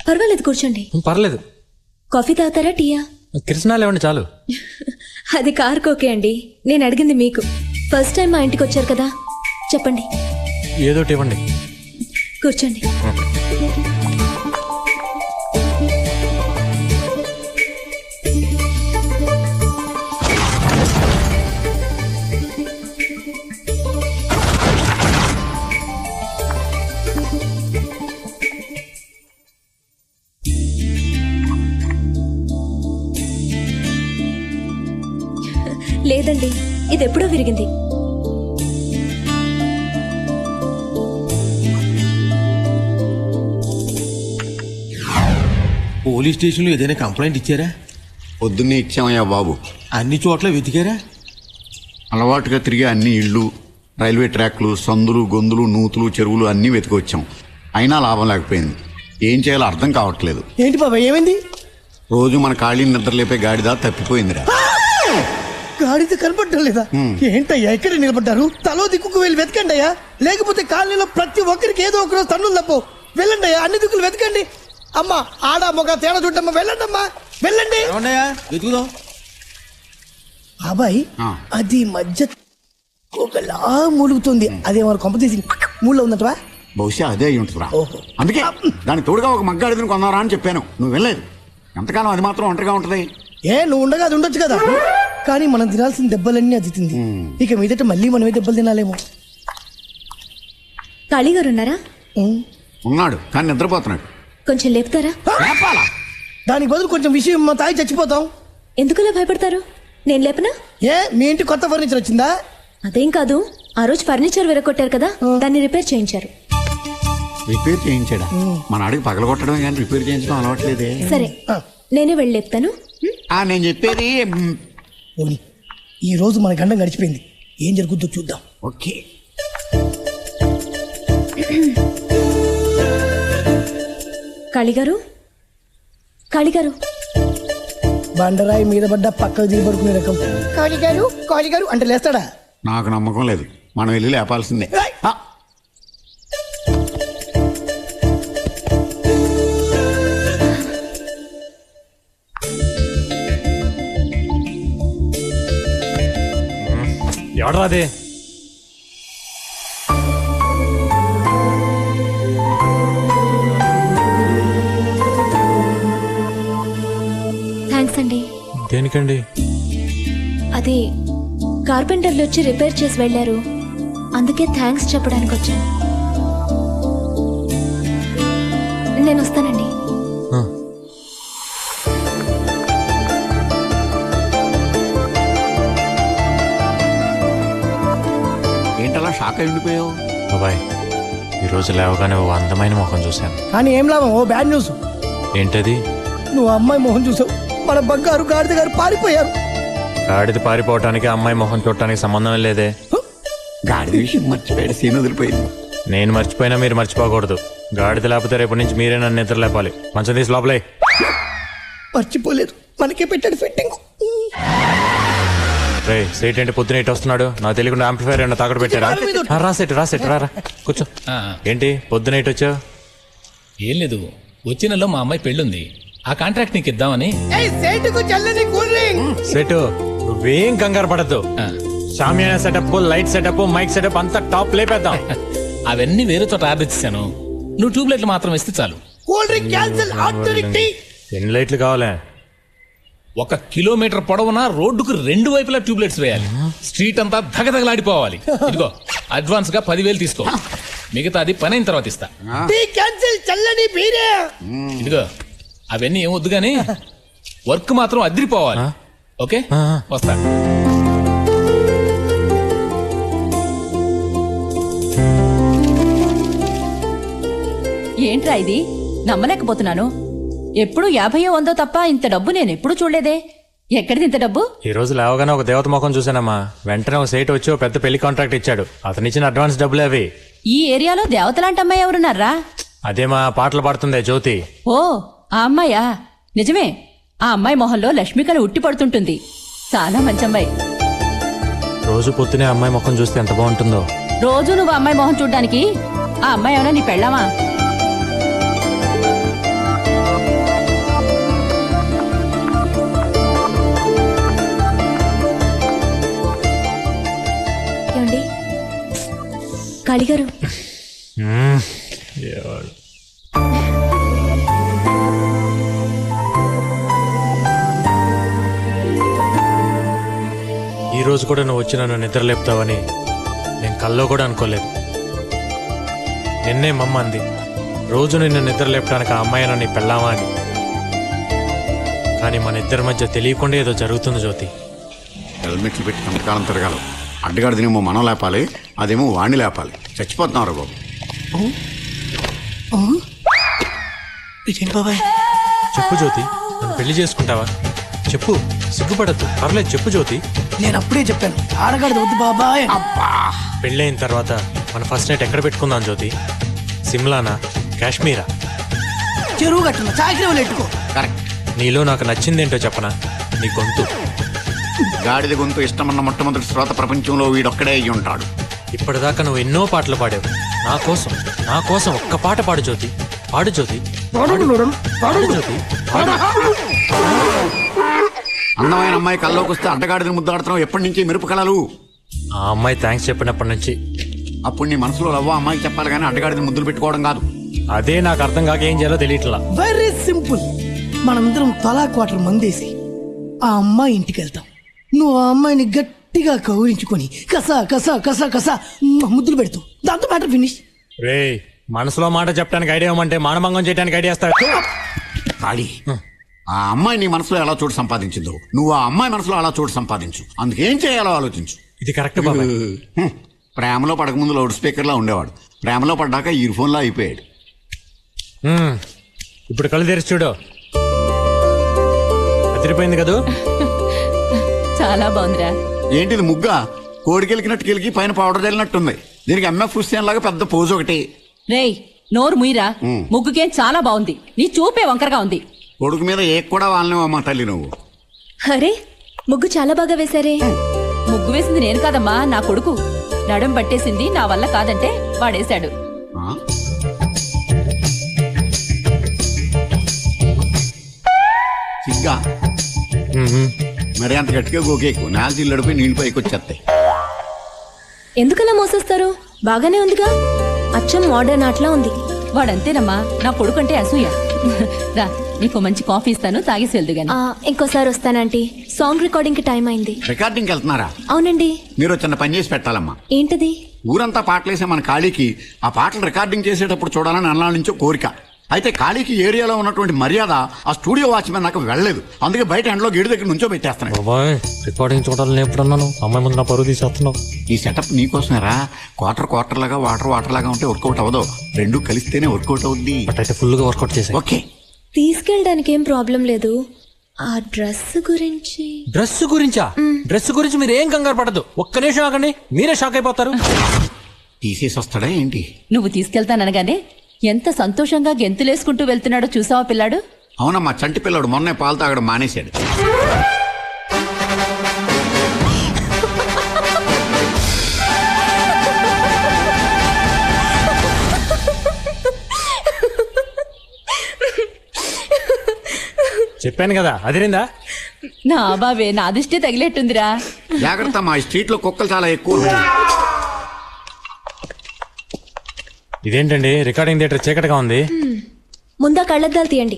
పర్వాలేదు, కూర్చోండి. పర్లేదు. కాఫీ తాగుతారా, టీయా? కిరసనాలు ఇవ్వండి చాలు. అది కార్కి ఓకే అండి. నేను అడిగింది మీకు. ఫస్ట్ టైం మా ఇంటికి వచ్చారు కదా, చెప్పండి. ఏదోటి ఇవ్వండి. కూర్చోండి. లేదండి, ఇది ఎప్పుడో విరిగింది. పోలీస్ స్టేషన్లో ఏదైనా కంప్లైంట్ ఇచ్చారా? పొద్దున్నే ఇచ్చామయ్యా బాబు. అన్ని చోట్ల వెతికారా? అలవాటుగా తిరిగే అన్ని ఇళ్ళు, రైల్వే ట్రాక్లు, సందులు, గొంతులు, నూతులు, చెరువులు అన్నీ వెతికొచ్చాం. అయినా లాభం లేకపోయింది. ఏం చేయాలో అర్థం కావట్లేదు. ఏంటి బాబా, ఏమైంది? రోజు మన ఖాళీని నిద్రలేపే గాడిద తప్పిపోయిందిరా. గాడిద కనపడటం లేదా? ఏంటయ్యా ఇక్కడ నిలబడ్డారు? తలో దిక్కుకు వెళ్ళి వెతకండి అయ్యా, లేకపోతే కాలనీలో ప్రతి ఒక్కరికి ఏదో ఒక రోజు తన్నులు తప్పు. వెళ్ళండి అయ్యా, అన్ని దిక్కులు వెతకండి. అమ్మా, ఆడ మొగ తేడా చూడమ్మా, వెళ్ళండి అమ్మా, వెళ్ళండి. వెతుకుదాం. బాబాయ్, అది మధ్య ఒకలా మూలుగుతుంది. అదేమన్నా కొంప తీసి మూడులో ఉందటవా? బహుశా అదే అయి ఉంటుందిరా. అందుకే దాని తోడుగా ఒక మగ్గాడిదని కొన్నారా అని చెప్పాను. నువ్వు వెళ్ళలేదు. ఎంతకాలం అది మాత్రం ఒంటరిగా ఉంటది? నువ్వు ఉండగా అది ఉండొచ్చు కదా. కానీ మనం తినాల్సిన దెబ్బలన్నీ అది తింది. ఇక మీదట మళ్ళీ మనమే దెబ్బలు తినాలేమో. కాళీగారు ఉన్నారా? ఉన్నాడు, కానీ నిద్రపోతున్నాడు. కొంచెం లేపుతారా? దానికి బదులు కొంచెం విషయం మా తాయి చచ్చిపోతాం. ఎందుకలా భయపడతారు? నేను లేపనా? మీ ఇంటి కొత్త ఫర్నిచర్ వచ్చిందా? అదేం కాదు, ఆ రోజు ఫర్నిచర్ విరగొట్టారు కదా, దాన్ని రిపేర్ చేయించారు. రిపేర్ చేయించాడా? మన అడిగి పగలగొట్టడమే కానీ రిపేర్ చేయించడం అలవాట్లేదే. సరే, నేనే వెళ్ళి లేపుతాను. నేను చెప్పేది ఈ రోజు మన గండం గడిచిపోయింది. ఏం జరుగుద్దో చూద్దాం. ఓకే. కాళీగారు, కాళీగారు. బండరాయి మీద పడ్డ పక్కకు దిగి పడుకునే రకం. కాళీగారు కాళీగారు అంటే లేస్తాడా? నాకు నమ్మకం లేదు. మనం వెళ్ళి లేపాల్సిందే. ఎవడరా అదే? థ్యాంక్స్ అండి. దేనికండి? అది కార్పెంటర్లు వచ్చి రిపేర్ చేసి వెళ్ళారు, అందుకే థ్యాంక్స్ చెప్పడానికి వచ్చాను. నేను వస్తానండి. ఏంటలా షాక్ అయి ఉండిపోయావు? బాబాయ్, ఈరోజు లేవగానే ఓ అందమైన మొహం చూశాను. కానీ ఏం లాభం? ఓ బ్యాడ్ న్యూస్. ఏంటది? నువ్వు అమ్మాయి మొహం చూసావు. మన బంగారు గాడిద గారు పారిపోయారు. గాడిద పారిపోవటానికి అమ్మాయి మొహం చూడటానికి సంబంధం లేదే. గాడిద విషయం మర్చిపోయాడు, సీన్ వదిలిపోయింది. నేను మర్చిపోయినా మీరు మర్చిపోకూడదు. గాడిద లేకపోతే రేపటి నుంచి మీరే నన్ను నిద్ర లేపాలి. మంచం తీసి లోపలే. మర్చిపోలేదు, మనకే పెట్టాడు ఫిట్టింగ్. రే, సేట్ ఏంటి పొద్దున ఇటు వస్తున్నాడు? నాకు తెలియకుండా యాంప్లిఫైర్ ఏమన్నా తాకట్టు పెట్టారా? రాసేట్ రా కూర్చో. ఏంటి పొద్దున ఇటు వచ్చావు? ఏం లేదు, వచ్చే నెలలో మా అమ్మాయి పెళ్ళుంది, ఆ కాంట్రాక్ట్ నీకు ఇద్దామని. సెట్, నువ్వేం కంగారు పడద్దు. Shamiana setup, light setup, mic setup అంతా టాప్ లేపేద్దాం. అవన్నీ వేరే చోట ఆర్డర్ ఇచ్చాను, నువ్వు ట్యూబ్లైట్లు మాత్రం ఇస్తే చాలు. ఎన్ని లైట్లు కావాలా? 1 కిలోమీటర్ పొడవునా రోడ్డుకు 2 వైపులా ట్యూబ్లైట్స్ వేయాలి. స్ట్రీట్ అంతా ధగధగలాడిపోవాలి. ఇదిగో అడ్వాన్స్ గా 10,000 తీసుకో, మిగతాది పని అయిన తర్వాత ఇస్తా. ఇదిగో అవన్నీ ఏం వద్దు గానీ వర్క్ మాత్రం అదిరిపోవాలి. ఓకే, వస్తా. ఏంట్రా ఇది? నమ్మలేకపోతున్నాను. ఎప్పుడు 50 100 తప్ప ఇంత డబ్బు నేను ఎప్పుడు చూడలేదే. ఎక్కడిది ఇంత డబ్బు? ఈ రోజు లేవగానే ఒక దేవత ముఖం చూసానమ్మా. వెంటనే ఒక సేట్ వచ్చి ఒక పెద్ద పెళ్లి కాంట్రాక్ట్ ఇచ్చాడు. అతను ఇచ్చిన అడ్వాన్స్ డబ్బులు అవి. ఈ ఏరియాలో దేవతలాంటి అమ్మాయి ఎవరున్నారా? అదేమా పాటలు పాడుతుందే జ్యోతి. ఓ, ఆ అమ్మాయా? నిజమే, ఆ అమ్మాయి మొహంలో లక్ష్మికళ ఉట్టి పడుతుంటుంది. చాలా మంచి అమ్మాయి. రోజు పొద్దునే అమ్మాయి ముఖం చూస్తే ఎంత బాగుంటుందో. రోజు నువ్వు అమ్మాయి మొహం చూడ్డానికి ఆ అమ్మాయి ఏమైనా నీ పెళ్ళామా? కాళీగారు ఈ రోజు కూడా నువ్వు వచ్చి నన్ను నిద్ర లేపుతావని నేను కల్లో కూడా అనుకోలేదు. నిన్నే మమ్మ అంది, రోజు నిన్ను నిద్ర లేపడానికి ఆ అమ్మాయి నన్ను పెళ్ళామా అని. కానీ మన ఇద్దరి మధ్య తెలియకుండా ఏదో జరుగుతుంది జ్యోతి. హెల్మెట్లు పెట్టి కంపకాలం తిరగాలి. అడ్డగాడిదేమో మనం లేపాలి, అదేమో వాణ్ణి లేపాలి. చచ్చిపోతున్నాం రా బాబు. ఇదేంటి బాబాయ్? చెప్పు జ్యోతి, నన్ను పెళ్లి చేసుకుంటావా? చెప్పు, సిగ్గుపడద్దు, పర్లేదు చెప్పు జ్యోతి. నేను అప్పుడే చెప్పాను ఆడగాడిది వద్దు బాబాయ్. పెళ్ళైన తర్వాత మన ఫస్ట్ నైట్ ఎక్కడ పెట్టుకుందాం జ్యోతి? సిమ్లానా, కాశ్మీరా? చెరువు కట్టున్నా చాకరీ ఎట్టుకో. కరెక్ట్. నీలో నాకు నచ్చిందేంటో చెప్పనా? నీ గొంతు. గాడిద గొంతు ఇష్టమన్న మొట్టమొదటి శ్రోత ప్రపంచంలో వీడొక్కడే అయ్యి ఉంటాడు. ఇప్పటిదాకా నువ్వు ఎన్నో పాటలు పాడావు. నా కోసం ఒక్క పాట పాడు జ్యోతి. పాడు జ్యోతి, పాడు జ్యోతి. అందమైన అమ్మాయి కల్లోకి వస్తే అడ్డగాడిని ముద్దాడుతున్నావు. ఎప్పటి నుంచి మెరుపు కళలు? ఆ అమ్మాయి థ్యాంక్స్ చెప్పినప్పటి నుంచి. అప్పుడు నీ మనసులో లవ్వ అమ్మాయికి చెప్పాలి కానీ అడ్డగాడిని ముద్దులు పెట్టుకోవడం కాదు. అదే నాకు అర్థం కాక ఏం చేయాలో తెలియట్లా. Very simple. మనమిద్దరం తలా క్వార్టర్ మందేసి ఆ అమ్మాయి ఇంటికి వెళ్తాం. నువ్వు ఆ అమ్మాయిని గట్టిగా కౌరించుకొని కసా కసా కసా కసా ముద్దులు పెడతావు. దాంతో మ్యాటర్ ఫినిష్. రే, మనసులో మాట చెప్పడానికి ఐడియా ఇవ్వమంటే మానభంగం చేయడానికి ఐడియా ఇస్తావు. ఖాళీ. ఆ అమ్మాయి నీ మనసులో ఎలా చోటు సంపాదించిందో నువ్వు ఆ అమ్మాయి మనసులో అలా చోటు సంపాదించు. అందుకేం చేయాలో ఆలోచించు. ఇది కరెక్ట్ బాబాయ్. ప్రేమలో పడకముందు లౌడ్ స్పీకర్లా ఉండేవాడు. ప్రేమలో పడ్డాక ఇయర్ ఫోన్లా అయిపోయాడు. ఇప్పుడు కళ్ళు తెరిచి చూడు. అదిరిపోయింది కదూ? చాలా బాగుందిరా. ఏంటిది ముగ్గా? కోడికెలికినట్టు కెలికి పైన పౌడర్ చల్లినట్టుంది. దీనికి ఎంఎఫ్ హుస్సేన్ లాగా పెద్ద పోజు ఒకటి. రేయ్, నోరు ముయిరా. ముగ్గుకేం చాలా బాగుంది. నీ చూపే వంకరగా ఉంది. కొడుకు మీద ఏ కూడా వాళ్ళనేవమ్మా తల్లి నువ్వు. అరే, ముగ్గు చాలా బాగా వేశారే. ముగ్గు వేసింది నేను కాదమ్మా, నా కొడుకు. నడుం పట్టేసింది నా వల్ల కాదంటే వాడేశాడు. ఆ? సిగ్గా మరి అంత గట్టిగా గోకేకు. నాలుగు ఇల్లడిపోయి నీళ్ళు పైకి వచ్చేస్తాయి. ఎందుకలా మోసేస్తారు? బాగానే ఉందిగా. అచ్చం మోడర్న్ ఆర్ట్లా ఉంది. వాడంతేనమ్మా, నా కొడుకంటే అసూయ. రా, నీకు మంచి కాఫీ ఇస్తాను, తాగేసి వెళ్దు గాని. ఇంకోసారి వస్తానంటీ. సాంగ్ రికార్డింగ్ కి టైం అయింది. రికార్డింగ్కి వెళ్తున్నారా? అవునండి. మీరు చిన్న పని చేసి పెట్టాలమ్మా. ఏంటది? ఊరంతా పాటలేసే మన ఖాళీకి ఆ పాటలు రికార్డింగ్ చేసేటప్పుడు చూడాలని అన్నాళ్ళ నుంచో కోరిక. అయితే ఖాళీకి ఏరియాలో ఉన్నటువంటి మర్యాద ఆ స్టూడియో వాచ్మెన్ నాకు వెళ్ళలేదు. అందుకే బయట ఎండలో గేడు దగ్గర నుంచో పెట్టేస్తున్నాడు. బాబాయ్, రికార్డింగ్ చూడాలని ఎప్పుడన్నాను? అమ్మాయి ముందు నా పరువు తీసేస్తున్నావు. ఈ సెటప్ నీకోసమేరా. క్వార్టర్ లాగా వాటర్ లాగా ఉంటే వర్కౌట్ అవ్వదు. రెండు కలిస్తేనే వర్కౌట్ అవుద్ది. బట్ అయితే ఫుల్ గా వర్కౌట్ చేసా. ఓకే, తీసుకెళ్ళడానికి ఏం ప్రాబ్లం లేదు. ఆ డ్రెస్ గురించి. డ్రెస్ గురించా? డ్రెస్ గురించి మీరు ఏం కంగారు పడద్దు. ఒక్క నిమిషం ఆగండి, మీరే షాక్ అయిపోతారు. తీసేసి వస్తాడా ఏంటి? నువ్వు తీసుకెళ్తాననగానే ఎంత సంతోషంగా గెంతులేసుకుంటూ వెళ్తున్నాడో చూసావా పిల్లాడు? అవునమ్మా, చంటి పిల్లడు మొన్నే పాలు తాగడం మానేశాడు. చెప్పాను కదా, అదిరిందా? నా బావే, నా దిష్టే తగిలేట్టుందిరా. జాగ్రత్త, మా స్ట్రీట్ లో కుక్కలు చాలా ఎక్కువ ఉన్నాయి. ఇదేంటండి రికార్డింగ్ థియేటర్ చీకటిగా ఉంది? ముందా కళ్ళద్దాలు తీయండి.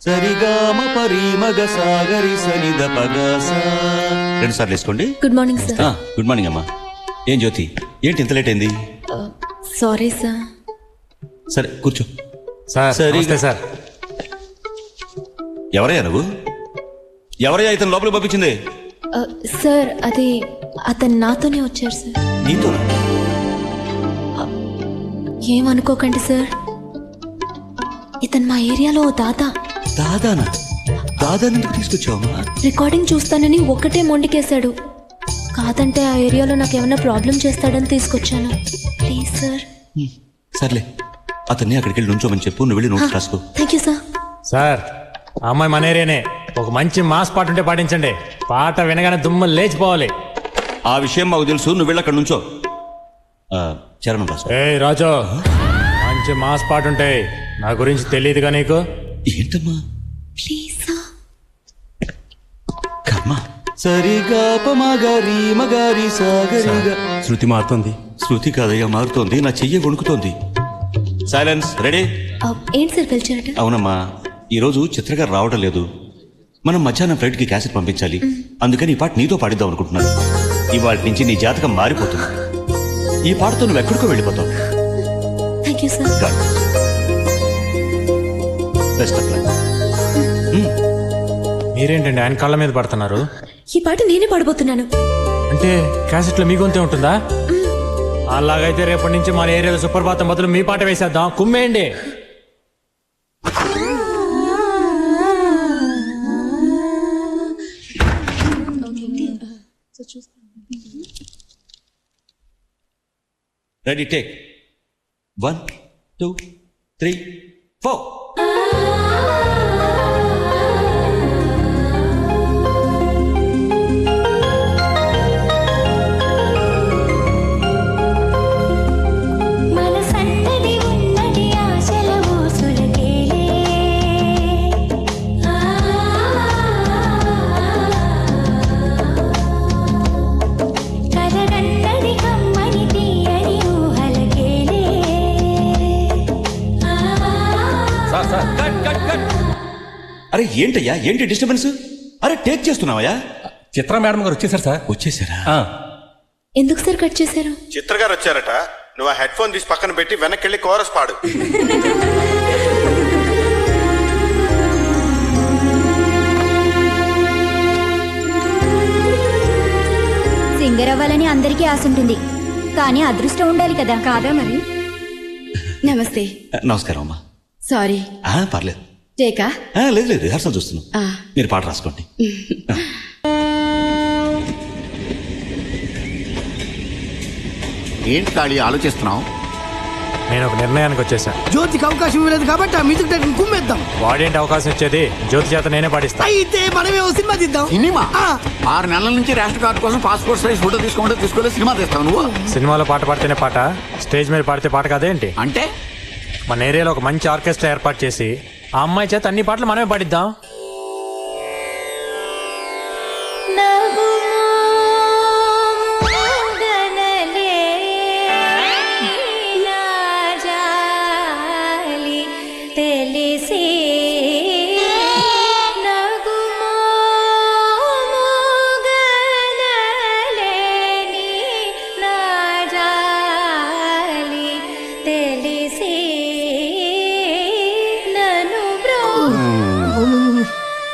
సరిగామ పరిమగ సాగరి సనిద పగస. రెండు సార్లు వేసుకోండి. Good morning sir. Good morning అమ్మా. ఏం జ్యోతి, ఏంటి ఇంత లేట్ అయింది? Sorry sir. సరే కూర్చో. సార్ సరే. నమస్తే సార్. ఎవరయ్యా నువ్వు? ఎవరయ్యా ఇతను లోపలికి పంపించింది? సార్, అది అతను నాతోనే వచ్చారు సార్. నీతో? ఏమనుకోకండి సార్, ఇతను మా ఏరియాలో ఓ దాదా. దాదానా? దాదాని ఎందుకు తీసుకొచ్చావమ్మా? రికార్డింగ్ చూస్తానని ఒక్కటే మొండికేశాడు. కాదంటే ఆ ఏరియాలో నాకు ఏమైనా ప్రాబ్లం చేస్తాడని తీసుకొచ్చాను. Please sir. సర్లే, అతన్ని అక్కడికి వెళ్ళి నుంచోమని చెప్పు. నువ్వు వెళ్ళి నోట్స్ రాసుకో. Thank you sir. సార్, ఆ అమ్మాయి మన ఏరియానే. ఒక మంచి మాస్ పాట ఉంటే పాటించండి. పాట వినగానే దుమ్ము లేచిపోవాలి. ఆ విషయం మాకు తెలుసు. నువ్వు వెళ్ళి అక్కడ నుంచో. చరణం రాసుకో. ఏ రాజు, మంచి మాస్ పాట ఉంటాయి. నా గురించి తెలియదుగా నీకు? ఏంటమ్మా? Please sir. కర్మ, సరిగా పమగరి మగరి సాగరిగా. శృతి మారుతుంది. శృతి కాదయ్యా మారుతోంది, నా చెయ్యి వణుకుతోంది. సైలెన్స్. రెడీ? ఏంటి సార్ పిలిచారట? అవునమ్మా, ఈరోజు చిత్రగారు రావడం లేదు. మనం మధ్యాహ్నం ఫ్లైట్కి క్యాసెట్ పంపించాలి. అందుకని ఈ పాట నీతో పాడిద్దాం అనుకుంటున్నాను. ఇవాళ నుంచి నీ జాతకం మారిపోతుంది. ఈ పాటతో నువ్వు ఎక్కడికో వెళ్ళిపోతావు. Thank you sir. Best of luck. మీరేంటండి ఆయన కాళ్ళ మీద పడుతున్నారు? ఈ పాట నేనే పాడబోతున్నాను. అంటే క్యాసెట్లో మీ గొంతే ఉంటుందా? అలాగైతే రేపటి నుంచి మన ఏరియాలో సుప్రభాతం బదులు మీ పాట వేసేద్దాం. కుమ్మేయండి. Ready, take 1 2 3 4. అరే ఏంటయ్యా, ఏంటి డిస్టర్బెన్స్? అరే టేక్ చేస్తున్నావయ్యా? చిత్ర మేడం గారు వచ్చేసారు సార్. వచ్చేసారా? ఎందుకు సార్ కట్ చేశారు? చిత్ర గారు వచ్చారట. నువ్వు ఆ హెడ్ ఫోన్ తీసి పక్కన పెట్టి వెనక్కి వెళ్ళి కోరస్ పాడు. సింగర్ అవ్వాలని అందరికీ ఆశ ఉంటుంది, కానీ అదృష్టం ఉండాలి కదా. కాదా మరి? నమస్తే. నమస్కారం అమ్మా. సారీ. పర్లేదు. టేకా? లేదు లేదు, రిహార్సల్ చూస్తున్నాం. మీరు పాట రాసుకోండి. ఏంటి ఖాళీ ఆలోచిస్తున్నావు? నేను ఒక నిర్ణయానికి వచ్చేసా. జ్యోతికి అవకాశం ఇవ్వలేదు కాబట్టి ఆ మ్యూజిక్ డైరెక్టర్ కుమ్మేద్దాం. వాడేంటి అవకాశం ఇచ్చేది? జ్యోతి చేత నేనే పాడిస్తా. అయితే మనమే ఓ సినిమా తీద్దాం. సినిమా? 6 నెలల నుంచి రేషన్ కార్డు కోసం పాస్పోర్ట్ సైజ్ ఫోటో తీసుకోలేదు. సినిమా తీస్తావు నువ్వు? సినిమాలో పాట పాడితేనే పాట, స్టేజ్ మీద పాడితే పాట కాదేంటి? అంటే మన ఏరియాలో ఒక మంచి ఆర్కెస్ట్రా ఏర్పాటు చేసి ఆ అమ్మాయి చేత అన్ని పాటలు మనమే పాడిద్దాం.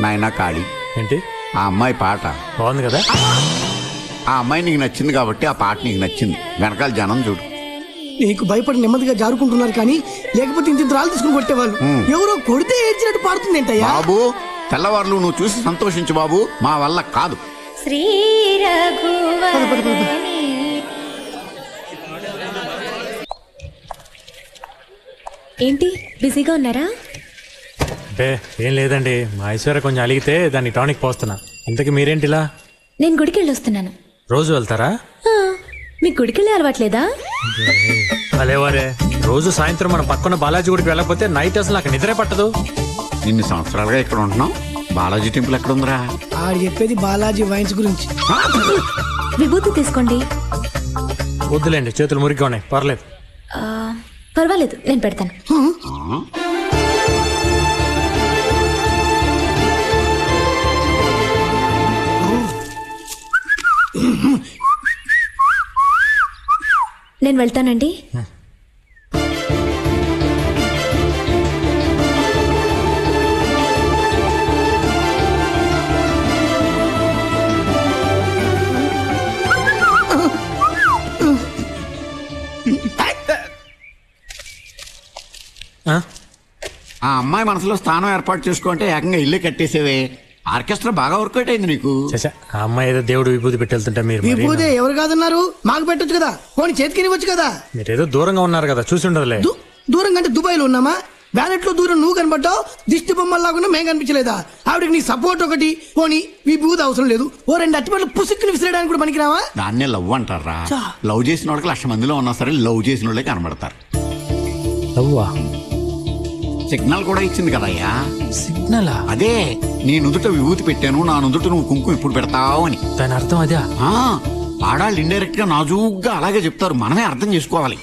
నాయనా ఖాళీ, ఏంటి ఆ అమ్మాయి పాట బాగుంది కదా? ఆ అమ్మాయి నీకు నచ్చింది కాబట్టి ఆ పాట నీకు నచ్చింది. వెనకాల జనం చూడు. నీకు భయపడి నెమ్మదిగా జారుకుంటున్నారు కానీ లేకపోతే ఇంత రాళ్ళు తీసుకుని కొట్టేవాళ్ళు. ఎవరో కొడితే ఏడ్చినట్టు పాడుతుంది ఏంటయ్యా? బాబు, తెల్లవారులు నువ్వు చూసి సంతోషించు బాబు, మా వల్ల కాదు. ఏంటి బిజీగా ఉన్నారా? బే ఏం లేదండి, మా ఐశ్వర్య కొంచెం అలిగితే దాన్ని టానిక్ పోస్తున్నా. ఇంతకీ మీరేంటిలా? నేను గుడికి వెళ్ళి వస్తున్నాను. రోజు వెళ్తారా? మీకు గుడికి వెళ్ళే అలవాట్లేదా? అలేవారే, రోజు సాయంత్రం మనం పక్కన బాలాజీ గుడికి వెళ్ళకపోతే నైట్ అసలు నాకు నిద్రే పట్టదు. ఇన్ని సంవత్సరాలుగా ఇక్కడ ఉంటున్నావు, బాలాజీ టెంపుల్ ఎక్కడ ఉందిరా? ఆడు చెప్పేది బాలాజీ వైన్స్ గురించి. విభూతి తీసుకోండి. వద్దులేండి, చేతులు మురిగ్గా ఉన్నాయి, పర్లేదు. పర్వాలేదు, నేను పెడతాను. నేను వెళ్తానండి. ఆ అమ్మాయి మనసులో స్థానం ఏర్పాటు చేసుకుంటే ఏకంగా ఇల్లు కట్టేసేవే. ఆర్కెస్ట్రా బాగా వర్కౌట్ అయింది నీకు. ఆ అమ్మాయి ఏదో దేవుడు విభూతి పెట్టెళ్తుంటే మీరు విభూతి ఎవరు కాదన్నారు? మాకు పెట్టొచ్చు కదా, పోనీ చేతికి ఇవ్వచ్చు కదా. మీరేదో దూరంగా ఉన్నారు కదా, చూసి ఉండదులే. దూరంగా అంటే దుబాయ్ లో ఉన్నామా? బ్యాలెట్ లో దూరం నువ్వు కనబడ్డావు, దిష్టి బొమ్మల్లాగా మేము కనిపించలేదా? ఆవిడకి నీ సపోర్ట్ ఒకటి, పోనీ విభూతి అవసరం లేదు. ఓ 2 అట్టిపట్లు పుసుక్కుని విసిరేయడానికి కూడా పనికిరావా? దాన్నే లవ్ అంటారా? లవ్ చేసిన వాళ్ళకి 1,00,000 మందిలో ఉన్నా సరే లవ్ చేసిన వాళ్ళే కనబడతారు. సిగ్నల్ కూడా ఇచ్చింది కదయ్యా. సిగ్నలా? అదే నీ నుదుట విభూతి పెట్టాను, నా నుదుట నువ్వు కుంకుమ ఇప్పుడు పెడతావు అని. దాని అర్థం అదే. ఆడాళ్ళు ఇండైరెక్ట్ గా నాజూగ్గా అలాగే చెప్తారు, మనమే అర్థం చేసుకోవాలి.